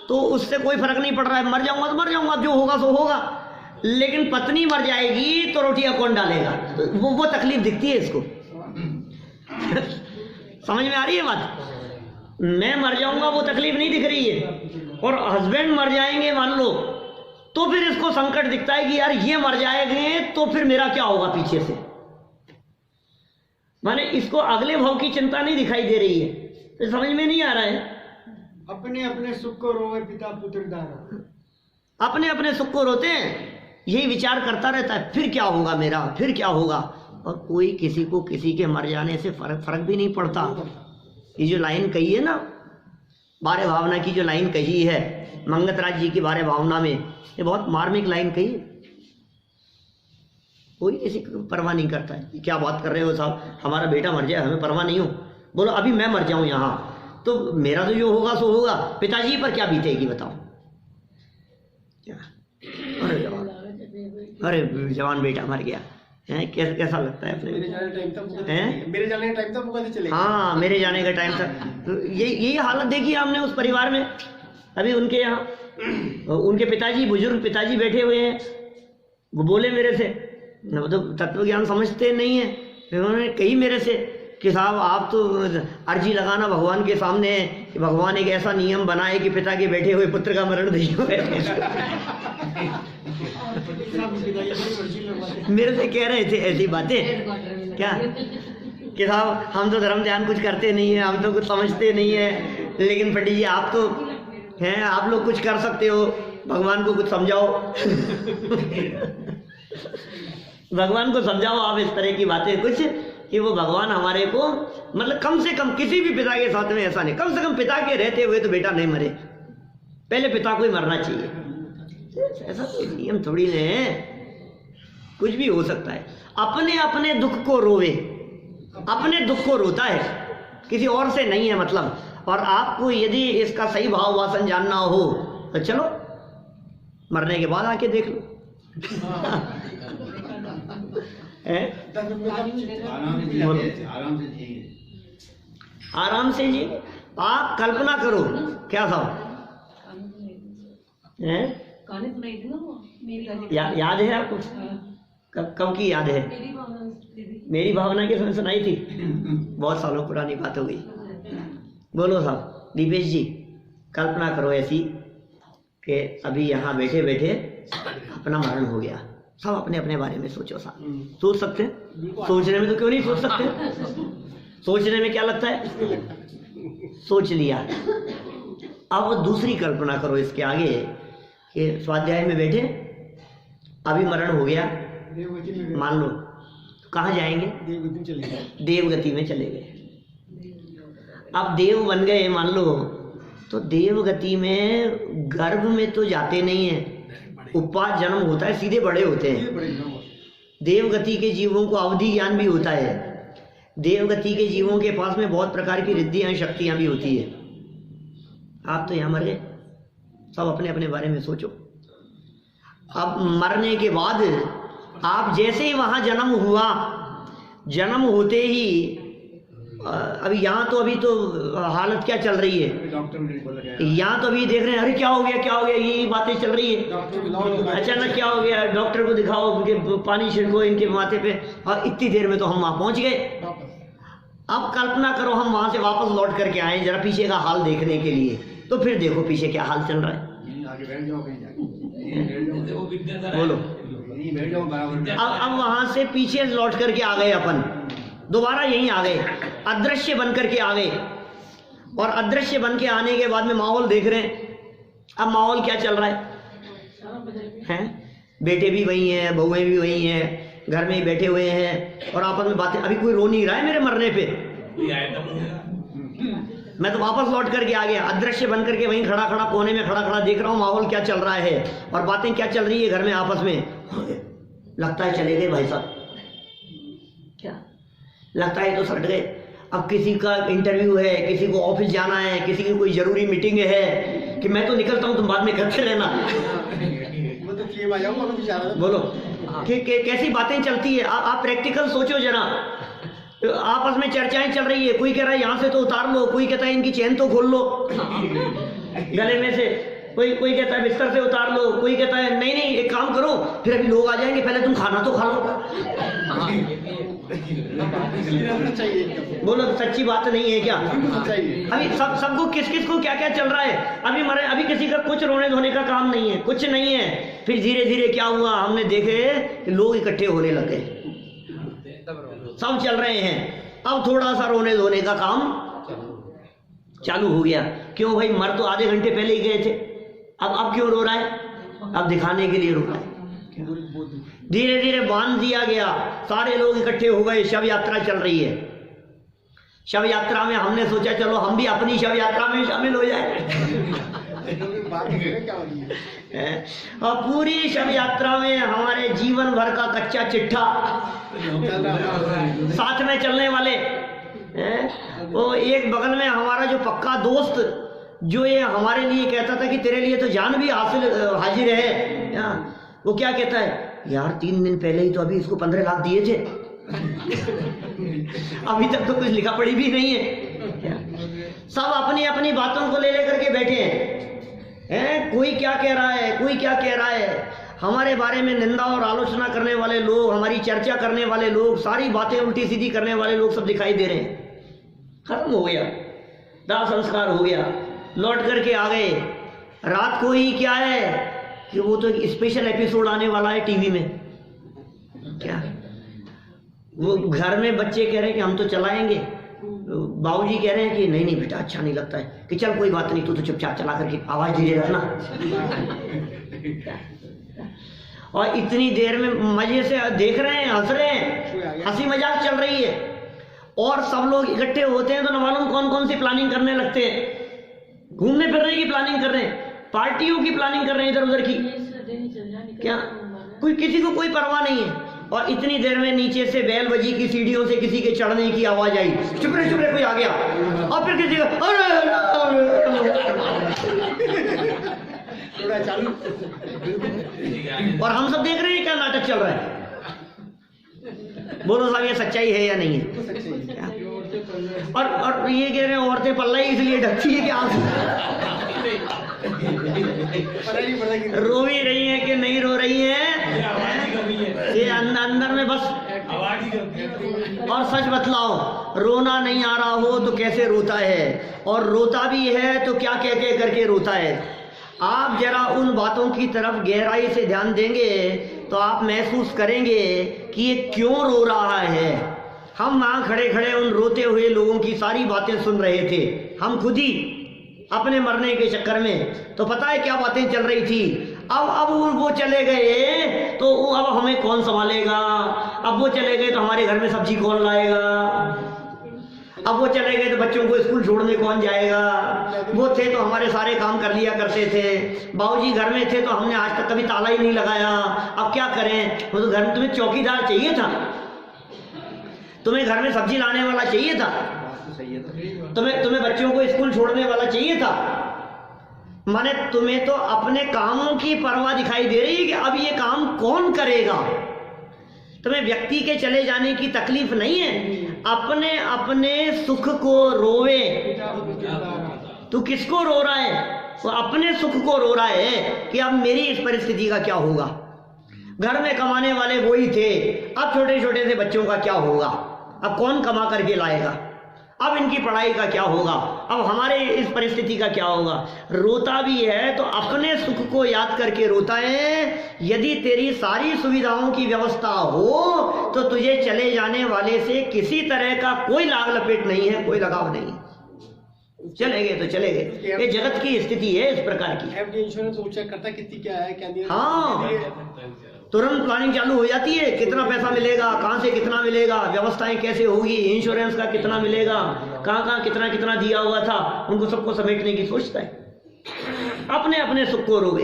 तो उससे कोई फर्क नहीं पड़ रहा है, मर जाऊंगा तो मर जाऊंगा, जो होगा सो होगा। लेकिन पत्नी मर जाएगी तो रोटियां कौन डालेगा? तो वो तकलीफ दिखती है इसको। समझ में आ रही है बात? मैं मर जाऊंगा वो तकलीफ नहीं दिख रही है, और हस्बैंड मर जाएंगे मान लो, तो फिर इसको संकट दिखता है कि यार ये मर जाएंगे तो फिर मेरा क्या होगा पीछे से। माने इसको अगले भाव की चिंता नहीं दिखाई दे रही है, तो समझ में नहीं आ रहा है। अपने अपने सुख को रोवे पिता पुत्र दारा। अपने अपने सुख को रोते हैं, यही विचार करता रहता है फिर क्या होगा मेरा, फिर क्या होगा। और कोई किसी को किसी के मर जाने से फर्क भी नहीं पड़ता। ये जो लाइन कही है ना बारे भावना की, जो लाइन कही है मंगतराज जी की बारे भावना में, ये बहुत मार्मिक लाइन कही है। कोई किसी को परवाह नहीं करता है। क्या बात कर रहे हो साहब, हमारा बेटा मर जाए हमें परवाह नहीं हो। बोलो अभी मैं मर जाऊं यहाँ तो मेरा तो जो होगा सो होगा, पिताजी पर क्या बीतेगी बताओ। क्या अरे जवान बेटा मर गया है, कैसा लगता है अपने? मेरे जाने का टाइम तक वो चले। हाँ, मेरे जाने का टाइम तक। तो यही हालत देखी हमने उस परिवार में। अभी उनके यहाँ उनके पिताजी, बुजुर्ग पिताजी बैठे हुए हैं। वो बोले मेरे से, वो तो तत्व ज्ञान समझते नहीं है, उन्होंने कही मेरे से कि साहब आप तो अर्जी लगाना भगवान के सामने है कि भगवान एक ऐसा नियम बनाए कि पिता के बैठे हुए पुत्र का मरण नहीं हो। मेरे से कह रहे थे ऐसी बातें क्या कि साहब हम तो धर्म ध्यान कुछ करते नहीं है, हम तो कुछ समझते नहीं है, लेकिन पंडित जी आप तो हैं, आप लोग कुछ कर सकते हो, भगवान को कुछ समझाओ। भगवान को समझाओ आप इस तरह की बातें कुछ, कि वो भगवान हमारे को मतलब कम से कम किसी भी पिता के साथ में ऐसा नहीं, कम से कम पिता के रहते हुए तो बेटा नहीं मरे, पहले पिता को ही मरना चाहिए। ऐसा कोई नियम थोड़ी नहीं है, कुछ भी हो सकता है। अपने अपने दुख को रोवे, अपने दुख को रोता है, किसी और से नहीं है मतलब। और आपको यदि इसका सही भाव वासन जानना हो तो चलो मरने के बाद आके देख लो। आराम से जी। आप कल्पना करो क्या साहब याद है आपको? कब की याद है? मेरी भावना की समय सुनाई थी, बहुत सालों पुरानी बात हो गई। बोलो साहब दीपेश जी, कल्पना करो ऐसी कि अभी यहाँ बैठे बैठे अपना मरण हो गया। सब अपने अपने बारे में सोचो साहब। सोच सकते हैं? सोचने में तो क्यों नहीं सोच सकते? सोचने में क्या लगता है? सोच लिया। अब दूसरी कल्पना करो इसके आगे कि स्वाध्याय में बैठे, अभी मरण हो गया मान लो, तो कहाँ जाएंगे? देवगति में चले गए। अब देव बन गए मान लो, तो देवगति में गर्भ में तो जाते नहीं है, उपवास जन्म होता है, सीधे बड़े होते हैं। देवगति के जीवों को अवधि ज्ञान भी होता है। देवगति के जीवों के पास में बहुत प्रकार की रिद्धियां शक्तियां भी होती है। आप तो यहाँ मर गए, सब अपने अपने बारे में सोचो। अब मरने के बाद आप जैसे ही वहां जन्म हुआ, जन्म होते ही अभी यहाँ तो अभी तो हालत क्या चल रही है, यहाँ तो अभी देख रहे हैं अरे क्या हो गया क्या हो गया, यही बातें चल रही है। अचानक क्या हो गया, डॉक्टर को दिखाओ, उनके पानी छिड़को इनके माथे पे, और इतनी देर में तो हम वहाँ पहुँच गए। अब कल्पना करो हम वहाँ से वापस लौट करके आए जरा पीछे का हाल देखने के लिए, तो फिर देखो पीछे क्या हाल चल रहा है। बोलो अब वहाँ से पीछे लौट करके आ गए अपन, दोबारा यहीं आ गए, अदृश्य बन करके आ गए। और अदृश्य बन के आने के बाद में माहौल देख रहे हैं। अब माहौल क्या चल रहा है? बेटे भी वही हैं, बहुएं भी वही हैं, घर में ही बैठे हुए हैं और आपस में बातें। अभी कोई रो नहीं रहा है मेरे मरने पे, मैं तो वापस लौट करके आ गया, अदृश्य बन करके वहीं खड़ा खड़ा कोने में खड़ा खड़ा देख रहा हूँ माहौल क्या चल रहा है और बातें क्या चल रही है घर में आपस में। लगता है चले गए भाई साहब, क्या लगता है तो सट गए। अब किसी का इंटरव्यू है, किसी को ऑफिस जाना है, किसी की कोई जरूरी मीटिंग है कि मैं तो निकलता हूँ तुम बाद में करते रहना। बोलो कि कैसी बातें चलती है। आप प्रैक्टिकल सोचो जरा, आपस में चर्चाएं चल रही है। कोई कह रहा है यहाँ से तो उतार लो, कोई कहता है इनकी चेन तो खोल लो गले में से, कोई कहता है बिस्तर से उतार लो, कोई कहता है नहीं नहीं एक काम करो फिर अभी लोग आ जाएंगे पहले तुम खाना तो खा लो। बोलो सच्ची बात नहीं है क्या? अभी सबको किस किस को क्या क्या चल रहा है। अभी किसी का कुछ रोने धोने का काम नहीं है, कुछ नहीं है। फिर धीरे धीरे क्या हुआ, हमने देखे कि लोग इकट्ठे होने लगे, सब चल रहे हैं। अब थोड़ा सा रोने धोने का काम चालू हो गया। क्यों भाई, मर तो आधे घंटे पहले ही गए थे, अब क्यों रो रहा है? अब दिखाने के लिए रुका। धीरे धीरे बांध दिया गया, सारे लोग इकट्ठे हो गए, शव यात्रा चल रही है। शव यात्रा में हमने सोचा चलो हम भी अपनी शव यात्रा में शामिल हो जाए। और पूरी शव यात्रा में हमारे जीवन भर का कच्चा चिट्ठा साथ में चलने वाले, वो एक बगल में हमारा जो पक्का दोस्त, जो ये हमारे लिए कहता था कि तेरे लिए तो जान भी हाजिर है, वो क्या कहता है, यार 3 दिन पहले ही तो अभी इसको 15 लाख दिए थे, अभी तक तो कुछ लिखा पढ़ी भी नहीं है। सब अपनी अपनी बातों को ले लेकर के बैठे हैं, कोई क्या कह रहा है, कोई क्या कह रहा है। हमारे बारे में निंदा और आलोचना करने वाले लोग, हमारी चर्चा करने वाले लोग, सारी बातें उल्टी सीधी करने वाले लोग सब दिखाई दे रहे हैं। खत्म हो गया, दाह संस्कार हो गया, लौट करके आ गए। रात को ही क्या है कि वो तो स्पेशल एपिसोड आने वाला है टीवी में। क्या वो घर में बच्चे कह रहे हैं कि हम तो चलाएंगे, बाबूजी कह रहे हैं कि नहीं नहीं बेटा अच्छा नहीं लगता है, कि चल कोई बात नहीं तू तो चुपचाप चला करके आवाज दीजिए रखना। और इतनी देर में मजे से देख रहे हैं, हंस रहे हैं, हंसी मजाक चल रही है, और सब लोग इकट्ठे होते हैं तो न मालूम कौन कौन सी प्लानिंग करने लगते हैं। घूमने फिरने की प्लानिंग कर रहे हैं, पार्टियों की प्लानिंग कर रहे हैं इधर उधर की, क्या कोई किसी को कोई परवाह नहीं है। और इतनी देर में नीचे से बैल बजी की सीढ़ियों से किसी के चढ़ने की आवाज आई, चुप रहे कोई आ गया, और फिर किसी का और हम सब देख रहे हैं क्या नाटक चल रहा है। बोलो साहब ये सच्चाई है या नहीं है? और ये कह रहे हैं औरतें पल्ला ही इसलिए ढकती है कि आप रो भी रही हैं कि नहीं रो रही हैं, ये अंदर में बस। और सच बतलाओ, रोना नहीं आ रहा हो तो कैसे रोता है, और रोता भी है तो क्या कह के करके रोता है। आप जरा उन बातों की तरफ गहराई से ध्यान देंगे तो आप महसूस करेंगे कि ये क्यों रो रहा है। हम वहां खड़े खड़े उन रोते हुए लोगों की सारी बातें सुन रहे थे, हम खुद ही अपने मरने के चक्कर में। तो पता है क्या बातें चल रही थी। अब वो चले गए तो अब हमें कौन संभालेगा, अब वो चले गए तो हमारे घर में सब्जी कौन लाएगा, अब वो चले गए तो बच्चों को स्कूल छोड़ने कौन जाएगा, वो थे तो हमारे सारे काम कर लिया करते थे, बाबूजी घर में थे तो हमने आज तक कभी ताला ही नहीं लगाया, अब क्या करें। वो तो घर में तुम्हें चौकीदार चाहिए था, तुम्हें घर में सब्जी लाने वाला चाहिए था, तुम्हें बच्चों को स्कूल छोड़ने वाला चाहिए था। माने तुम्हें तो अपने कामों की परवाह दिखाई दे रही है कि अब ये काम कौन करेगा। तुम्हें व्यक्ति के चले जाने की तकलीफ नहीं है, अपने अपने सुख को रोवे। तू किसको रो रहा है? वो अपने सुख को रो रहा है कि अब मेरी इस परिस्थिति का क्या होगा। घर में कमाने वाले वही थे, अब छोटे छोटे से बच्चों का क्या होगा, अब कौन कमा करके लाएगा, अब इनकी पढ़ाई का क्या होगा, अब हमारे इस परिस्थिति का क्या होगा। रोता भी है तो अपने सुख को याद करके रोता है। यदि तेरी सारी सुविधाओं की व्यवस्था हो तो तुझे चले जाने वाले से किसी तरह का कोई लाग लपेट नहीं है, कोई लगाव नहीं है। चले गए तो चले गए, ये जगत की स्थिति है इस प्रकार की। एफडी इंश्योरेंस चेक करता है कितनी क्या है क्या नहीं। हाँ, तुरंत प्लानिंग चालू हो जाती है, कितना पैसा मिलेगा, कहाँ से कितना मिलेगा, व्यवस्थाएं कैसे होगी, इंश्योरेंस का कितना मिलेगा, कहाँ कहाँ कितना कितना दिया हुआ था, उनको सबको समेटने की सोचता है। अपने अपने सुख को रोवे।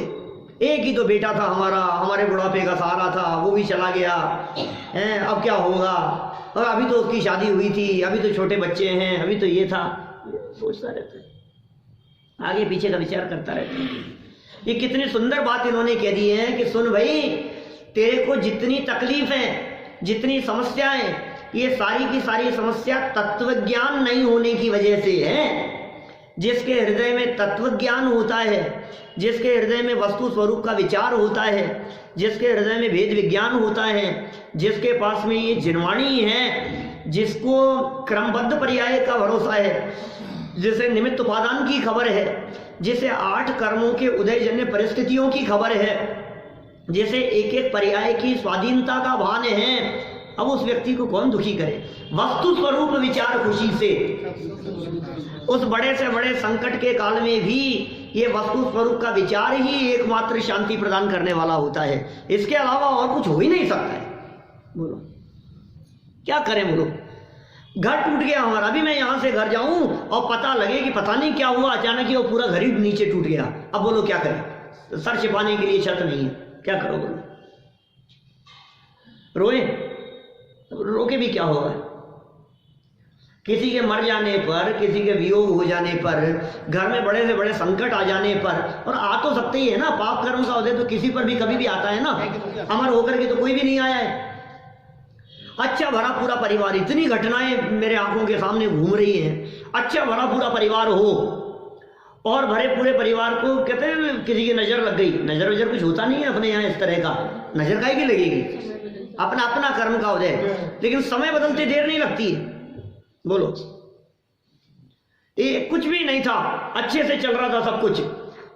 एक ही तो बेटा था हमारा, हमारे बुढ़ापे का सहारा था, वो भी चला गया है, अब क्या होगा, और अभी तो उसकी शादी हुई थी, अभी तो छोटे बच्चे हैं, अभी तो ये था, सोचता रहता है, आगे पीछे का विचार करता रहता है। ये कितनी सुंदर बात इन्होंने कह दी है कि सुन भाई, तेरे को जितनी तकलीफ है, जितनी समस्याएं, ये सारी की सारी समस्या तत्वज्ञान नहीं होने की वजह से है। जिसके हृदय में तत्वज्ञान होता है, जिसके हृदय में वस्तु स्वरूप का विचार होता है, जिसके हृदय में भेद विज्ञान होता है, जिसके पास में ये जिनवाणी है, जिसको क्रमबद्ध पर्याय का भरोसा है, जिसे निमित्त उपादान की खबर है, जिसे 8 कर्मों के उदयजन्य परिस्थितियों की खबर है, जैसे एक एक पर्याय की स्वाधीनता का भान है, अब उस व्यक्ति को कौन दुखी करे? वस्तु स्वरूप विचार खुशी से, उस बड़े से बड़े संकट के काल में भी ये वस्तु स्वरूप का विचार ही एकमात्र शांति प्रदान करने वाला होता है। इसके अलावा और कुछ हो ही नहीं सकता है। बोलो क्या करें? बोलो घर टूट गया हमारा, अभी मैं यहां से घर जाऊं और पता लगे कि पता नहीं क्या हुआ, अचानक ही वो पूरा घर ही नीचे टूट गया। अब बोलो क्या करें? सर छिपाने के लिए छत नहीं है, क्या करो? बोलो रोए? रो के भी क्या होगा? किसी के मर जाने पर, किसी के वियोग हो जाने पर, घर में बड़े से बड़े संकट आ जाने पर, और आ तो सकते ही है ना, पाप कर्म का उदय तो किसी पर भी कभी भी आता है ना, अमर होकर के तो कोई भी नहीं आया है। अच्छा भरा पूरा परिवार, इतनी घटनाएं मेरे आंखों के सामने घूम रही हैं, अच्छा भरा पूरा परिवार हो और भरे पूरे परिवार को कहते हैं किसी की नजर लग गई। नजर वजर कुछ होता नहीं है अपने यहाँ इस तरह का, नजर काहे की लगेगी? अपना अपना कर्म का उदय, लेकिन समय बदलते देर नहीं लगती है। बोलो ये कुछ भी नहीं था, अच्छे से चल रहा था सब कुछ,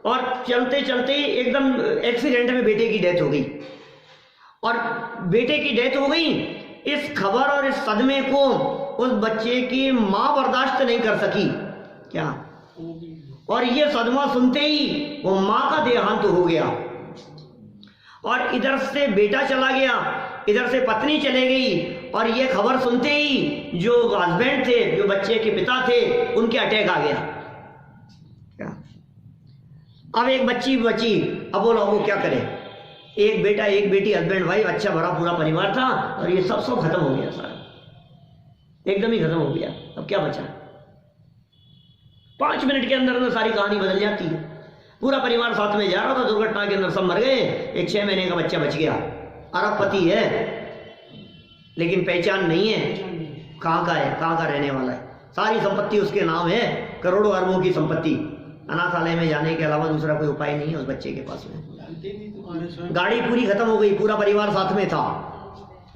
और चलते चलते एकदम एक्सीडेंट में बेटे की डेथ हो गई। और बेटे की डेथ हो गई, इस खबर और इस सदमे को उस बच्चे की मां बर्दाश्त नहीं कर सकी क्या, और ये सदमा सुनते ही वो मां का देहांत हो गया। और इधर से बेटा चला गया, इधर से पत्नी चले गई, और ये खबर सुनते ही जो हस्बैंड थे, जो बच्चे के पिता थे, उनके अटैक आ गया क्या। अब एक बच्ची बची, अब बोलो वो क्या करे? एक बेटा एक बेटी, हस्बैंड वाइफ, अच्छा भरा पूरा परिवार था, और ये सब खत्म हो गया सारा, एकदम ही खत्म हो गया। अब क्या बचा? 5 मिनट के अंदर सारी कहानी बदल जाती है। पूरा परिवार साथ में जा रहा था, दुर्घटना के अंदर सब मर गए, एक 6 महीने का बच्चा बच गया। अरबपति है लेकिन पहचान नहीं है, कहाँ का है, कहाँ का रहने वाला है, सारी संपत्ति उसके नाम है, करोड़ों अरबों की संपत्ति। अनाथालय में जाने के अलावा दूसरा कोई उपाय नहीं है उस बच्चे के पास में। गाड़ी पूरी खत्म हो गई, पूरा परिवार साथ में था,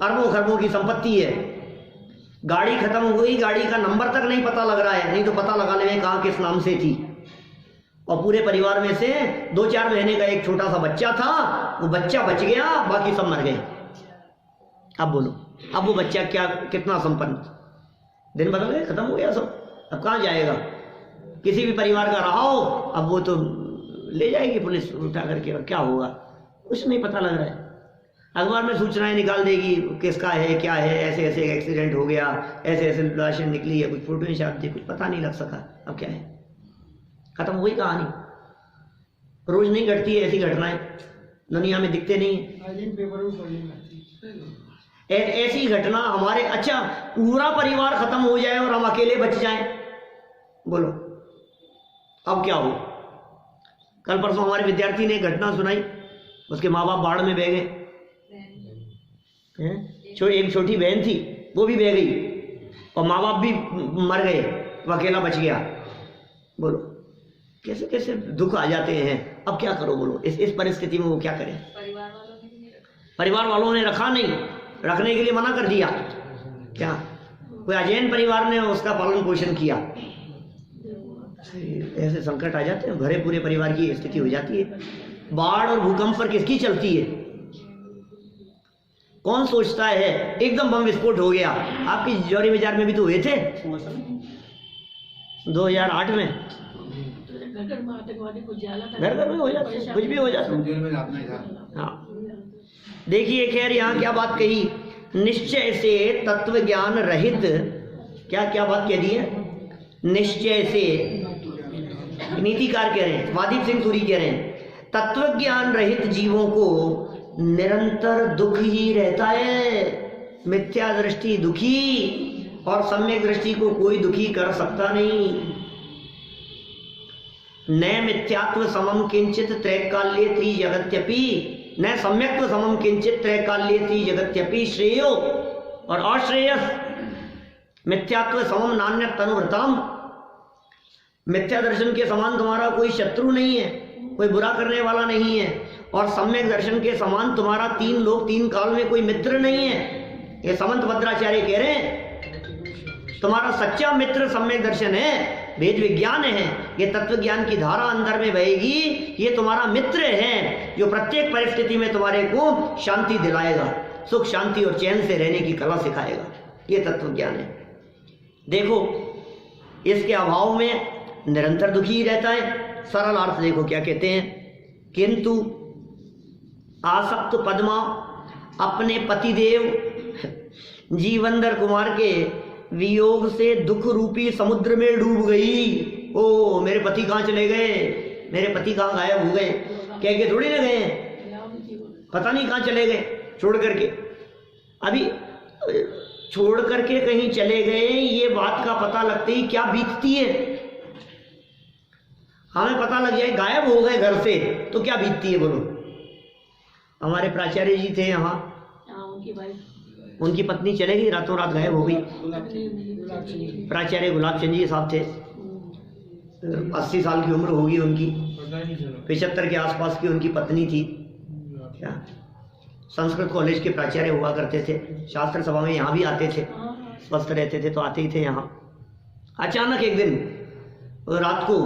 अरबों खरबों की संपत्ति है, गाड़ी खत्म हो गई, गाड़ी का नंबर तक नहीं पता लग रहा है, नहीं तो पता लगाने में कहाँ किस नाम से थी। और पूरे परिवार में से 2-4 महीने का एक छोटा सा बच्चा था, वो बच्चा बच गया, बाकी सब मर गए। अब बोलो, अब वो बच्चा क्या, कितना संपन्न, दिन बदल गए, खत्म हो गया सब। अब कहाँ जाएगा? किसी भी परिवार का रहा हो, अब वो तो ले जाएगी पुलिस उठा करके, और क्या होगा कुछ नहीं पता लग रहा है। अखबार में सूचनाएं निकाल देगी, किसका है क्या है, ऐसे ऐसे एक्सीडेंट हो गया, ऐसे ऐसे लाशें निकली है, कुछ फोटो नहीं छापती, कुछ पता नहीं लग सका। अब क्या है, खत्म हुई कहानी। रोज नहीं घटती है ऐसी घटनाएं, दुनिया में दिखते नहीं है ऐसी घटना हमारे। अच्छा पूरा परिवार खत्म हो जाए और हम अकेले बच जाएं, बोलो अब क्या हो? कल परसों हमारे विद्यार्थी ने एक घटना सुनाई, उसके माँ बाप बाढ़ में बह गए, एक छोटी बहन थी वो भी बह गई, और माँ बाप भी मर गए, वो अकेला बच गया। बोलो कैसे कैसे दुख आ जाते हैं। अब क्या करो? बोलो इस परिस्थिति में वो क्या करे? परिवार वालों ने रखा नहीं, रखने के लिए मना कर दिया क्या? कोई अजैन परिवार ने उसका पालन पोषण किया। ऐसे संकट आ जाते हैं, भरे पूरे परिवार की स्थिति हो जाती है। बाढ़ और भूकंप पर किसकी चलती है? कौन सोचता है? एकदम बम विस्फोट हो गया। आपकी जौहरी बाजार में भी तो हुए थे 2008 में, घर घर में हो जाता है, कुछ भी हो जाता है। हाँ देखिए खैर यहाँ क्या बात कही, निश्चय से तत्व ज्ञान रहित, क्या क्या बात कह दी है? निश्चय से, नीतिकार कह रहे हैं, वादीप सिंह सूरी कह रहे हैं, तत्व ज्ञान रहित जीवों को निरंतर दुख ही रहता है। मिथ्या दृष्टि दुखी, और सम्यक दृष्टि को कोई दुखी कर सकता नहीं। न मिथ्यात्व समम किंचित त्रैकाल्ये त्रिजगत्यपि, न सम्यक्त्व समम किंचित त्रैकाल्ये त्रिजगत्यपि श्रेयो और अश्रेयस मिथ्यात्व समम नान्य तनुभृताम। मिथ्या दर्शन के समान तुम्हारा कोई शत्रु नहीं है, कोई बुरा करने वाला नहीं है, और सम्यक दर्शन के समान तुम्हारा 3 लोक 3 काल में कोई मित्र नहीं है। ये समंत भद्राचार्य कह रहे हैं, तुम्हारा सच्चा मित्र सम्यक दर्शन है, वेद विज्ञान है, ये तत्व ज्ञान की धारा अंदर में बहेगी, ये तुम्हारा मित्र है जो प्रत्येक परिस्थिति में तुम्हारे को शांति दिलाएगा। सुख शांति और चैन से रहने की कला सिखाएगा। ये तत्व ज्ञान है। देखो, इसके अभाव में निरंतर दुखी ही रहता है। सरल अर्थ देखो क्या कहते हैं, किंतु आसक्त पद्मा अपने पतिदेव जीवंदर कुमार के वियोग से दुख रूपी समुद्र में डूब गई। ओ मेरे पति कहाँ चले गए, मेरे पति कहाँ गायब हो गए, कह के थोड़ी ना गए, पता नहीं कहाँ चले गए छोड़ करके। अभी छोड़ करके कहीं चले गए, ये बात का पता लगते ही क्या बीतती है, हमें पता लग जाए गायब हो गए घर से तो क्या बीतती है बोलो। हमारे प्राचार्य जी थे यहाँ, उनकी पत्नी चले गई, रातों रात गायब हो गई। प्राचार्य गुलाब चंद जी साहब थे, 80 साल की उम्र होगी उनकी, 75 के आसपास की उनकी पत्नी थी। क्या संस्कृत कॉलेज के प्राचार्य हुआ करते थे, शास्त्र सभा में यहाँ भी आते थे, स्वस्थ रहते थे तो आते ही थे यहाँ। अचानक एक दिन रात को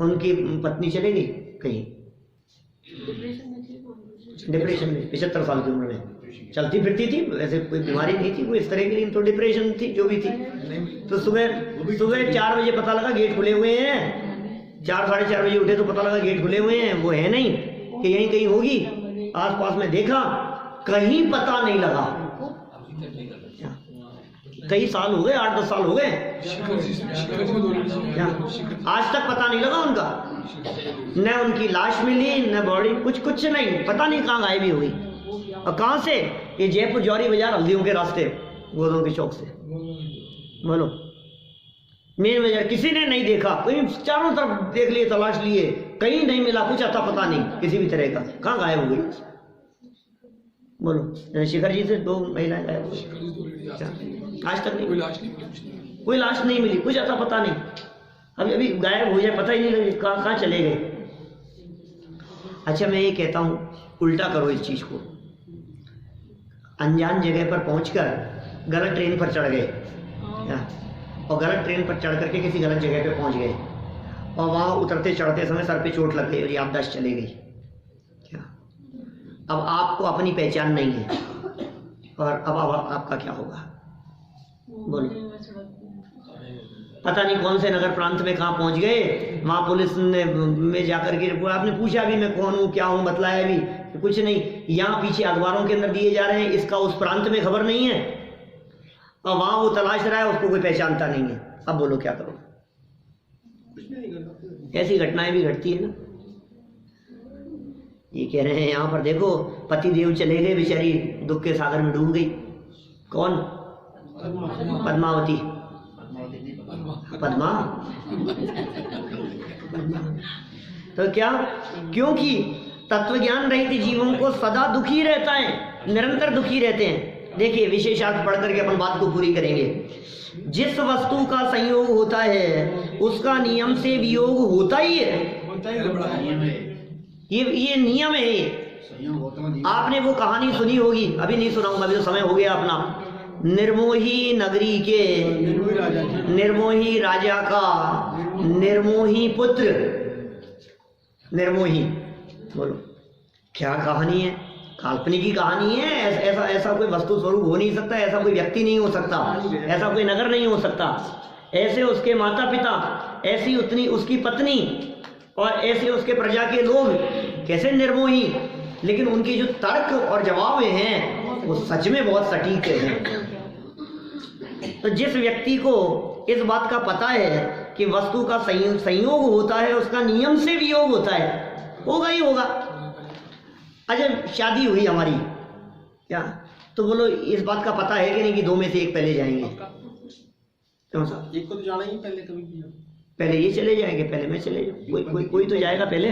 उनकी पत्नी चले गई कहीं, डिप्रेशन में, 75 साल की उम्र में, चलती फिरती थी, वैसे कोई बीमारी नहीं थी कोई इस तरह की, तो डिप्रेशन थी जो भी थी। तो सुबह 4 बजे पता लगा गेट खुले हुए हैं, 4 साढ़े 4 बजे उठे तो पता लगा गेट खुले हुए हैं, वो है नहीं कि यहीं कहीं होगी। आसपास में देखा, कहीं पता नहीं लगा। कई साल हो गए, 8-10 साल हो गए, आज तक पता नहीं लगा उनका, न उनकी लाश मिली न बॉडी, कुछ नहीं, पता नहीं कहाँ गायबी हुई। और कहाँ से, ये जयपुर जौहरी बाजार हल्दियों के रास्ते, गोदों के चौक से, बोलो मेन बाजार। किसी ने नहीं देखा, कहीं चारों तरफ देख लिए, तलाश लिए, कहीं नहीं मिला, कुछ आता पता नहीं किसी भी तरह का, कहाँ गायब हो गई बोलो। शिखर जी से 2 महिलाएं गायब हो गई, आज तक नहीं, कोई लाश नहीं मिली, कुछ आता पता नहीं। अभी गायब हो जाए पता ही नहीं लगे कहाँ चले गए। अच्छा मैं ये कहता हूँ, उल्टा करो इस चीज को। अनजान जगह पर पहुंचकर गलत ट्रेन पर चढ़ गए, और गलत ट्रेन पर चढ़ करके किसी गलत जगह पे पहुंच गए, और वहां उतरते चढ़ते समय सर पे चोट लग गई और याददाश्त चली गई। क्या अब आपको अपनी पहचान नहीं है, और अब आपका क्या होगा बोलो। पता नहीं कौन से नगर प्रांत में कहाँ पहुंच गए, वहां पुलिस ने में जाकर के आपने पूछा भी मैं कौन हूँ क्या हूँ, बतलाया भी कुछ नहीं। यहाँ पीछे अखबारों के अंदर दिए जा रहे हैं, इसका उस प्रांत में खबर नहीं है, और वहां वो तलाश रहा है, उसको कोई पहचानता नहीं है। अब बोलो क्या करो। ऐसी घटनाएं भी घटती है ना। ये कह रहे हैं यहाँ पर देखो, पति देव चले गए, बेचारी दुख के सागर में डूब गई। कौन? पद्मावती, पद्मा। तो क्या, क्योंकि तत्वज्ञान रहित जीवों को सदा दुखी रहता है, निरंतर दुखी रहते हैं। देखिए विशेषार्थ पढ़ करके अपन बात को पूरी करेंगे। जिस वस्तु का संयोग होता है उसका नियम से वियोग होता ही है, ये नियम है। आपने वो कहानी सुनी होगी, अभी नहीं सुनाऊंगा, अभी तो समय हो गया अपना। निर्मोही नगरी के निर्मोही राजा का निर्मोही पुत्र, निर्मोही, बोलो क्या कहानी है, काल्पनिक की कहानी है। ऐसा कोई वस्तु स्वरूप हो नहीं सकता, ऐसा कोई व्यक्ति नहीं हो सकता, ऐसा कोई नगर नहीं हो सकता। ऐसे उसके माता पिता, ऐसी उतनी उसकी पत्नी, और ऐसे उसके प्रजा के लोग कैसे निर्मोही। लेकिन उनकी जो तर्क और जवाब हैं वो सच में बहुत सटीक हैं। तो जिस व्यक्ति को इस बात का पता है कि वस्तु का संयोग होता है, उसका नियम से वियोग होता है, होगा ही होगा। अच्छा शादी हुई हमारी, क्या तो बोलो इस बात का पता है कि नहीं कि 2 में से एक पहले जाएंगे? क्यों साहब? एक को तो जाना ही पहले, कभी भी पहले ये चले जाएंगे, पहले मैं चले जाऊँ, कोई तो जाएगा पहले।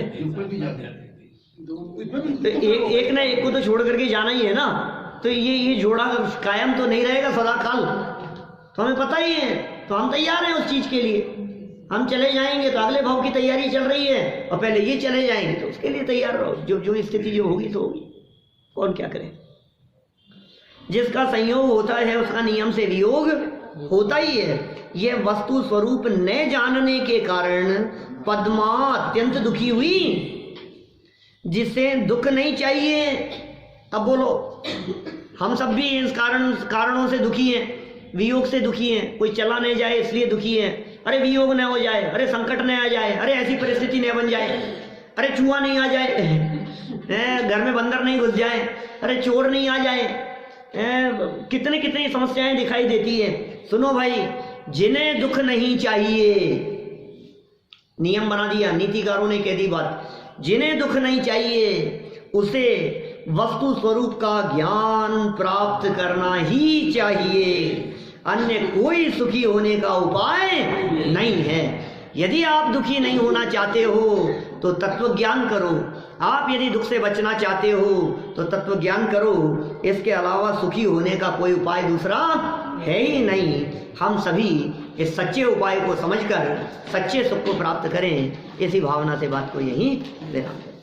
तो एक ना एक को तो छोड़ करके जाना ही है ना। तो ये जोड़ा कायम तो नहीं रहेगा सदा काल, तो हमें पता ही है, तो हम तैयार हैं उस चीज के लिए। हम चले जाएंगे तो अगले भाव की तैयारी चल रही है, और पहले ये चले जाएंगे तो उसके लिए तैयार रहो। जो स्थिति जो होगी तो होगी, कौन क्या करे। जिसका संयोग होता है उसका नियम से वियोग होता ही है। यह वस्तु स्वरूप न जानने के कारण पद्मा अत्यंत दुखी हुई, जिसे दुख नहीं चाहिए। अब बोलो हम सब भी इस कारणों से दुखी हैं, वियोग से दुखी हैं। कोई चला नहीं जाए इसलिए दुखी है, अरे वियोग न हो जाए, अरे संकट न आ जाए, अरे ऐसी परिस्थिति न बन जाए, अरे चूहा नहीं आ जाए, घर में बंदर नहीं घुस जाए, अरे चोर नहीं आ जाए, कितनी कितनी समस्याएं दिखाई देती है। सुनो भाई, जिन्हें दुख नहीं चाहिए, नियम बना दिया, नीतिकारों ने कह दी बात, जिन्हें दुख नहीं चाहिए उसे वस्तु स्वरूप का ज्ञान प्राप्त करना ही चाहिए, अन्य कोई सुखी होने का उपाय नहीं है। यदि आप दुखी नहीं होना चाहते हो तो तत्व ज्ञान करो, आप यदि दुख से बचना चाहते हो तो तत्व ज्ञान करो, इसके अलावा सुखी होने का कोई उपाय दूसरा है ही नहीं। हम सभी इस सच्चे उपाय को समझकर सच्चे सुख को प्राप्त करें, इसी भावना से बात को यहीं विराम।